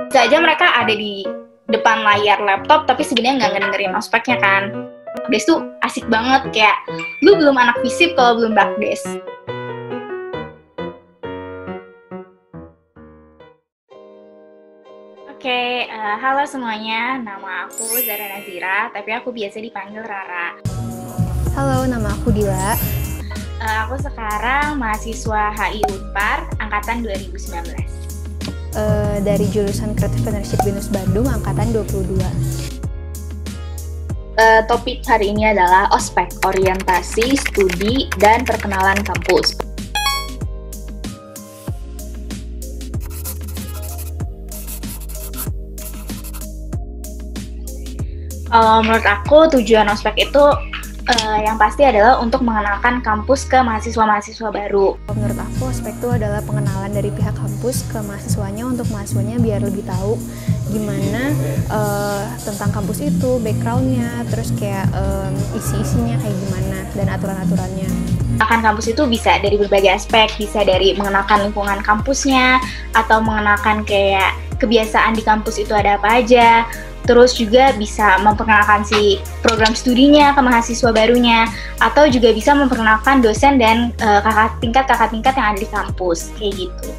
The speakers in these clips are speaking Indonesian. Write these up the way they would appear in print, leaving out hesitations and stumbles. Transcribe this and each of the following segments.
Bisa aja mereka ada di depan layar laptop tapi sebenarnya nggak ngedengerin ospeknya kan. Bakdes tuh asik banget, kayak lu belum anak FISIP kalau belum Bakdes. Oke, halo semuanya, nama aku Zara Nazira, tapi aku biasa dipanggil Rara. Halo, nama aku Dila. Aku sekarang mahasiswa HI Unpar, angkatan 2019. Dari jurusan Creative Partnership BINUS Bandung, angkatan 22. Topik hari ini adalah ospek, orientasi, studi, dan perkenalan kampus. Menurut aku tujuan ospek itu yang pasti adalah untuk mengenalkan kampus ke mahasiswa-mahasiswa baru. Menurut aku ospek itu adalah pengenalan dari pihak kampus ke mahasiswanya untuk mahasiswanya biar lebih tahu gimana tentang kampus itu, backgroundnya, terus kayak isi-isinya kayak gimana dan aturan-aturannya. Mengenalkan kampus itu bisa dari berbagai aspek, bisa dari mengenalkan lingkungan kampusnya, atau mengenalkan kayak kebiasaan di kampus itu ada apa aja. Terus juga bisa memperkenalkan si program studinya ke mahasiswa barunya, atau juga bisa memperkenalkan dosen dan kakak tingkat yang ada di kampus, kayak gitu.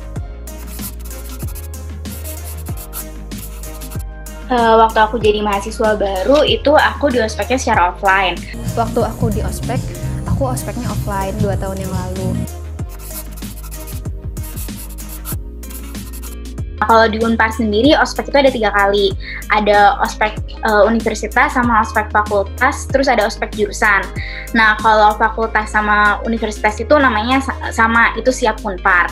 Waktu aku jadi mahasiswa baru itu aku di ospeknya secara offline. Waktu aku di ospek, aku ospeknya offline 2 tahun yang lalu. Kalau di Unpar sendiri, ospek itu ada 3 kali. Ada ospek universitas sama ospek fakultas, terus ada ospek jurusan. Nah, kalau fakultas sama universitas itu namanya sama, itu siap Unpar.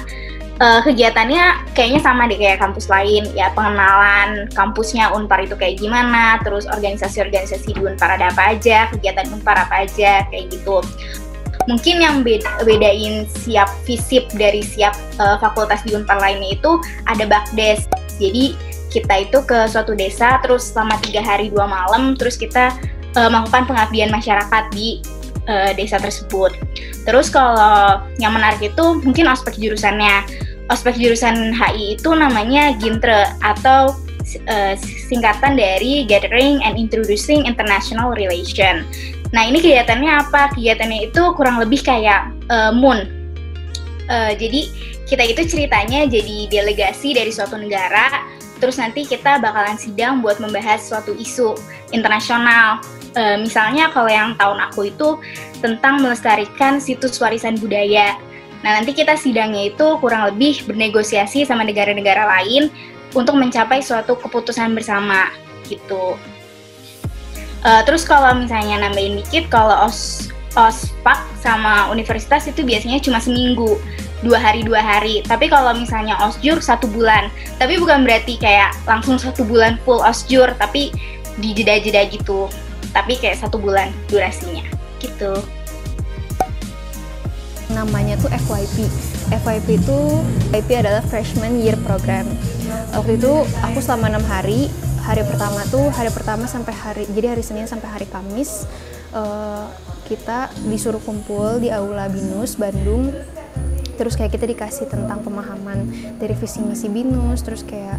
Kegiatannya kayaknya sama deh kayak kampus lain, ya pengenalan kampusnya Unpar itu kayak gimana, terus organisasi-organisasi di Unpar ada apa aja, kegiatan Unpar apa aja, kayak gitu. Mungkin yang bedain siap FISIP dari siap fakultas di Unpar lainnya itu ada Bakdes. Jadi kita itu ke suatu desa terus selama 3 hari 2 malam, terus kita melakukan pengabdian masyarakat di desa tersebut. Terus kalau yang menarik itu mungkin ospek jurusannya. Ospek jurusan HI itu namanya GINTRE atau singkatan dari Gathering and Introducing International Relation. Nah, ini kegiatannya apa? Kegiatannya itu kurang lebih kayak MUN. Jadi kita itu ceritanya jadi delegasi dari suatu negara, terus nanti kita bakalan sidang buat membahas suatu isu internasional. Misalnya kalau yang tahun aku itu tentang melestarikan situs warisan budaya. Nah, nanti kita sidangnya itu kurang lebih bernegosiasi sama negara-negara lain untuk mencapai suatu keputusan bersama, gitu. Terus kalau misalnya nambahin dikit, kalau OSPAK sama universitas itu biasanya cuma seminggu, 2 hari. Tapi kalau misalnya OSJUR 1 bulan. Tapi bukan berarti kayak langsung 1 bulan full OSJUR, tapi di jeda-jeda gitu. Tapi kayak 1 bulan durasinya, gitu. Namanya tuh FYP. FYP adalah Freshman Year Program. Waktu itu aku selama 6 hari. Hari pertama sampai jadi hari Senin sampai hari Kamis kita disuruh kumpul di Aula BINUS Bandung. Terus kayak kita dikasih tentang pemahaman dari visi misi BINUS, terus kayak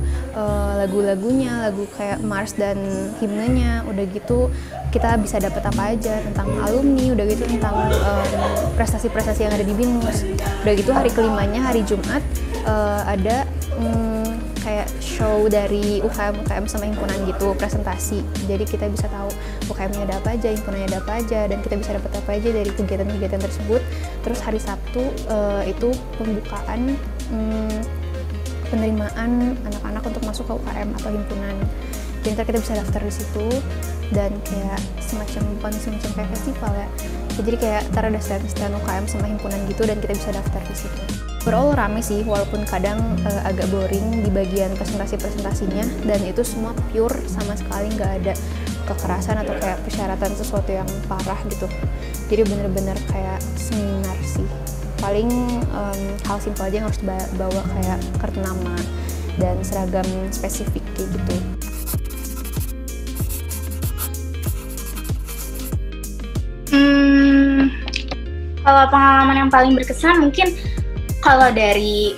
lagu-lagunya, lagu kayak Mars dan himnenya. Udah gitu kita bisa dapat apa aja tentang alumni, udah gitu tentang prestasi-prestasi yang ada di BINUS. Udah gitu hari kelimanya, hari Jumat, ada kayak show dari UKM sama himpunan gitu, presentasi. Jadi kita bisa tahu UKM-nya ada apa aja, himpunannya ada apa aja, dan kita bisa dapat apa aja dari kegiatan-kegiatan tersebut. Terus hari Sabtu itu pembukaan penerimaan anak-anak untuk masuk ke UKM atau himpunan. Jadi ntar kita bisa daftar di situ, dan kayak semacam kayak festival ya. Jadi kayak ntar ada stand UKM sama himpunan gitu, dan kita bisa daftar di situ. Overall rame sih, walaupun kadang agak boring di bagian presentasinya, dan itu semua pure, sama sekali nggak ada kekerasan atau kayak persyaratan sesuatu yang parah gitu. Jadi bener-bener kayak seminar sih. Paling hal simpel aja yang harus bawa kayak kartu nama dan seragam spesifik kayak gitu. Kalau pengalaman yang paling berkesan mungkin kalau dari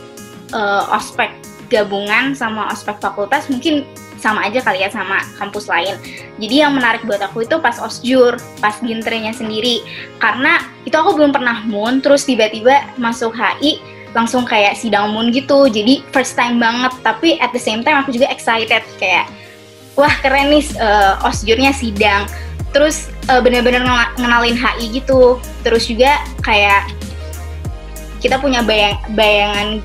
ospek gabungan sama ospek fakultas mungkin sama aja kali ya sama kampus lain. Jadi yang menarik buat aku itu pas osjur, pas gintrenya sendiri. Karena itu aku belum pernah MUN, terus tiba-tiba masuk HI langsung kayak sidang MUN gitu. Jadi first time banget, tapi at the same time aku juga excited kayak wah keren nih osjurnya sidang. Terus benar-benar ngenalin HI gitu. Terus juga kayak kita punya bayangan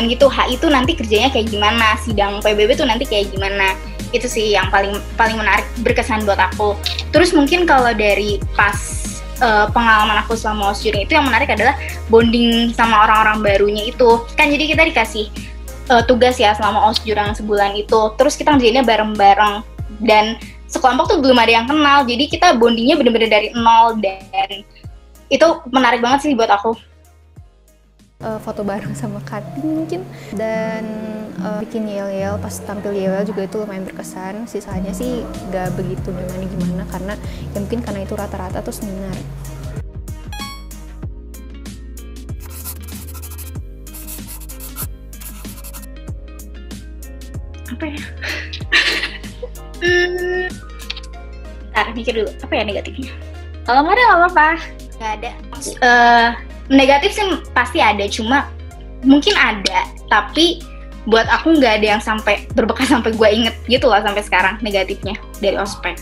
gitu HI itu nanti kerjanya kayak gimana, sidang PBB tuh nanti kayak gimana. Itu sih yang paling menarik, berkesan buat aku. Terus mungkin kalau dari pas pengalaman aku selama osjur itu yang menarik adalah bonding sama orang-orang barunya itu. Kan jadi kita dikasih tugas ya selama osjur yang sebulan itu. Terus kita ngerjainnya bareng-bareng dan sekelompok tuh belum ada yang kenal. Jadi kita bondingnya bener-bener dari nol dan itu menarik banget sih buat aku. Foto bareng sama Kating mungkin, dan bikin yel-yel pas tampil yel juga itu lumayan berkesan. Sisanya sih gak begitu gimana karena ya mungkin karena itu rata-rata tuh seminar. Apa ya? Ntar mikir dulu, apa ya negatifnya? Kalau nggak ada nggak apa-apa. Nggak ada. Negatif sih pasti ada, cuma mungkin ada, tapi buat aku nggak ada yang sampai berbekas sampai gue inget gitu lah sampai sekarang negatifnya dari ospek.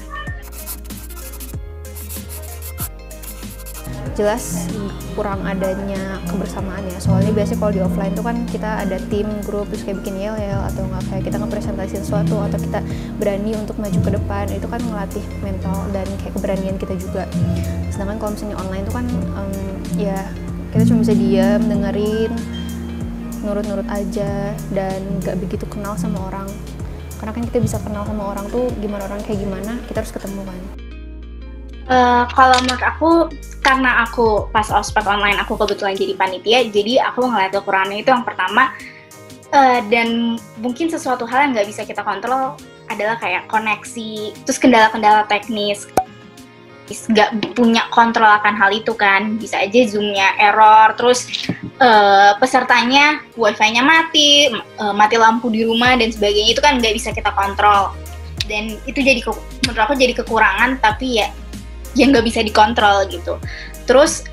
Jelas kurang adanya kebersamaan ya, soalnya biasanya kalau di offline tuh kan kita ada tim, grup, terus kayak bikin yel-yel atau nggak kayak kita ngepresentasiin sesuatu atau kita berani untuk maju ke depan, itu kan melatih mental dan kayak keberanian kita juga. Sedangkan kalau misalnya online tuh kan ya kita cuma bisa diam, dengerin, nurut-nurut aja, dan gak begitu kenal sama orang. Karena kan kita bisa kenal sama orang tuh gimana orang kayak gimana, kita harus ketemu kan. Kalau menurut aku, karena aku pas ospek online aku kebetulan jadi panitia, jadi aku ngeliat kekurangannya itu yang pertama, dan mungkin sesuatu hal yang gak bisa kita kontrol adalah kayak koneksi, terus kendala-kendala teknis. Nggak punya kontrol akan hal itu kan, bisa aja Zoom-nya error, terus pesertanya wifi-nya mati lampu di rumah dan sebagainya, itu kan nggak bisa kita kontrol, dan itu jadi menurut aku jadi kekurangan, tapi ya yang nggak bisa dikontrol gitu. Terus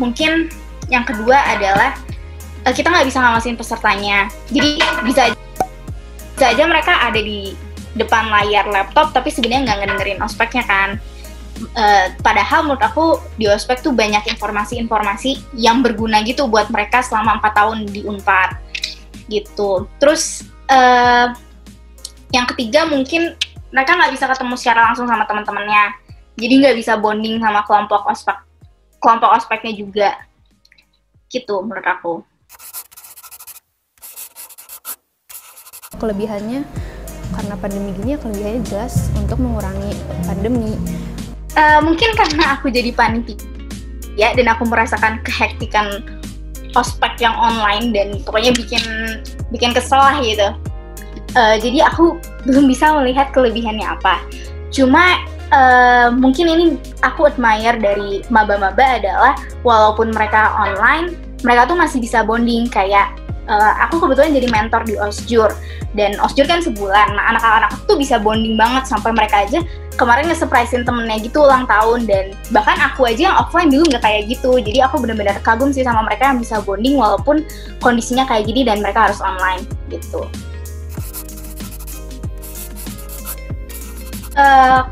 mungkin yang kedua adalah kita nggak bisa ngawasin pesertanya, jadi bisa aja mereka ada di depan layar laptop tapi sebenarnya nggak ngedengerin ospeknya kan. Padahal menurut aku di ospek tuh banyak informasi-informasi yang berguna gitu buat mereka selama 4 tahun di Unpad gitu. Terus yang ketiga mungkin mereka nggak bisa ketemu secara langsung sama teman-temannya, jadi nggak bisa bonding sama kelompok ospeknya juga gitu menurut aku. Kelebihannya karena pandemi gini ya, kelebihannya jelas untuk mengurangi pandemi. Mungkin karena aku jadi panitia dan aku merasakan kehektikan ospek yang online dan pokoknya bikin kesel lah gitu. Jadi aku belum bisa melihat kelebihannya apa. Cuma mungkin ini aku admire dari maba-maba adalah walaupun mereka online, mereka tuh masih bisa bonding. Kayak aku kebetulan jadi mentor di osjur, dan osjur kan sebulan. Nah, anak-anak tuh bisa bonding banget sampai mereka aja kemarin nge-surprisein temennya gitu ulang tahun, dan bahkan aku aja yang offline dulu nggak kayak gitu. Jadi aku benar-benar kagum sih sama mereka yang bisa bonding walaupun kondisinya kayak gini dan mereka harus online gitu.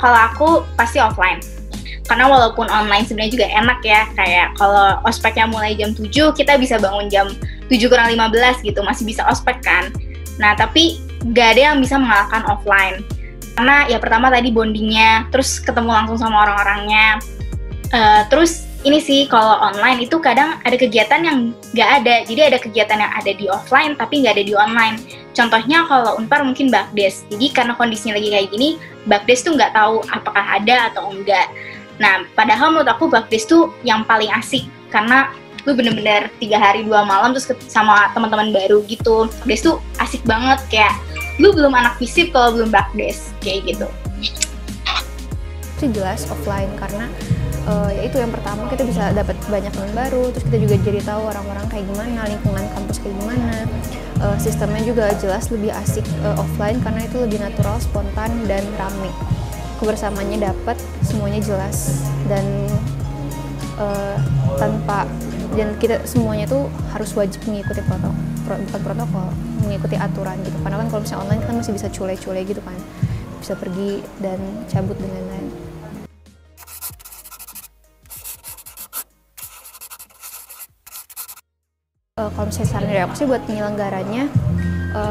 Kalau aku pasti offline, karena walaupun online sebenarnya juga enak ya, kayak kalau ospeknya mulai jam 7 kita bisa bangun jam 7:15 gitu, masih bisa ospek kan. Nah tapi gak ada yang bisa mengalahkan offline, karena ya pertama tadi bondingnya, terus ketemu langsung sama orang-orangnya. Terus ini sih kalau online itu kadang ada kegiatan yang gak ada, jadi ada kegiatan yang ada di offline tapi gak ada di online. Contohnya kalau Unpar mungkin Bakdes, jadi karena kondisinya lagi kayak gini, Bakdes tuh nggak tahu apakah ada atau enggak. Nah, padahal menurut aku Bakdes tuh yang paling asik, karena lu bener-bener 3 hari 2 malam terus sama teman-teman baru gitu. Bakdes tuh asik banget, kayak lu belum anak FISIP kalau belum Bakdes, kayak gitu. itu jelas offline, karena ya itu yang pertama kita bisa dapat banyak teman baru, terus kita juga jadi tahu orang-orang kayak gimana, lingkungan kampus kayak gimana. Sistemnya juga jelas lebih asik offline karena itu lebih natural, spontan, dan rame. Kebersamaannya dapat, semuanya jelas, dan dan kita semuanya tuh harus wajib mengikuti protokol, mengikuti aturan gitu. Karena kan kalau misalnya online kan masih bisa cule-cule gitu kan, bisa pergi dan cabut dan lain-lain. Kalau misalnya saran dari aku sih buat penyelenggaranya,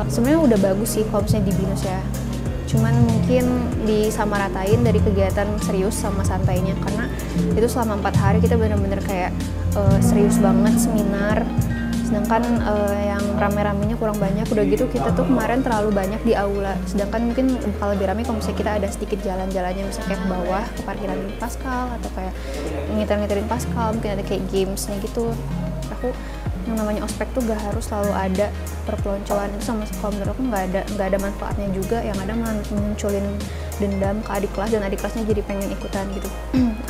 sebenarnya udah bagus sih kalau misalnya di BINUS ya. Cuman mungkin disamaratain dari kegiatan serius sama santainya, karena itu selama 4 hari kita bener-bener kayak serius banget seminar, sedangkan yang rame-ramenya kurang banyak. Udah gitu kita tuh kemarin terlalu banyak di aula, sedangkan mungkin bakal lebih rame kalau misalnya kita ada sedikit jalan-jalannya, misalnya kayak ke bawah, ke parkiran Paskal, atau kayak ngiter-ngiterin Paskal, mungkin ada kayak gamesnya gitu. Aku yang namanya ospek tuh gak harus selalu ada perpeloncoan, itu sama kalau menurut aku nggak ada manfaatnya juga, yang ada malah munculin dendam ke adik kelas dan adik kelasnya jadi pengen ikutan gitu.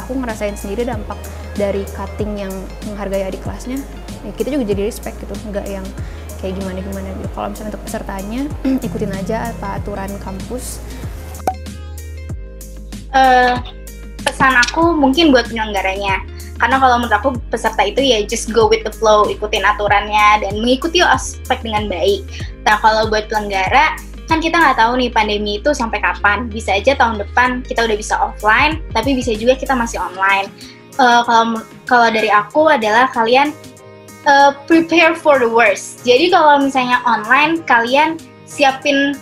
Aku ngerasain sendiri dampak dari cutting yang menghargai adik kelasnya, ya kita juga jadi respect gitu, nggak yang kayak gimana gitu. Kalau misalnya untuk pesertanya ikutin aja apa aturan kampus. Pesan aku mungkin buat penyelenggaranya, karena kalau menurut aku peserta itu ya just go with the flow, ikutin aturannya dan mengikuti ospek dengan baik. Nah kalau buat penyelenggara, kan kita nggak tahu nih pandemi itu sampai kapan. Bisa aja tahun depan kita udah bisa offline, tapi bisa juga kita masih online. Kalau dari aku adalah kalian prepare for the worst. Jadi kalau misalnya online, kalian siapin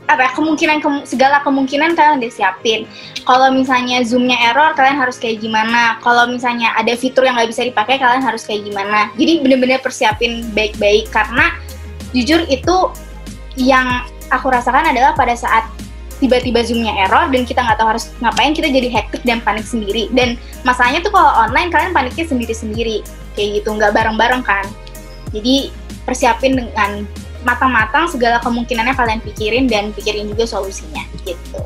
segala kemungkinan kalian udah siapin. Kalau misalnya Zoom-nya error, kalian harus kayak gimana? Kalau misalnya ada fitur yang nggak bisa dipakai, kalian harus kayak gimana? Jadi bener-bener persiapin baik-baik, karena jujur itu yang aku rasakan adalah pada saat tiba-tiba Zoom-nya error dan kita nggak tahu harus ngapain, kita jadi hektik dan panik sendiri. Dan masalahnya tuh kalau online, kalian paniknya sendiri-sendiri, kayak gitu, nggak bareng-bareng kan. Jadi persiapin dengan matang-matang, segala kemungkinannya kalian pikirin dan pikirin juga solusinya gitu.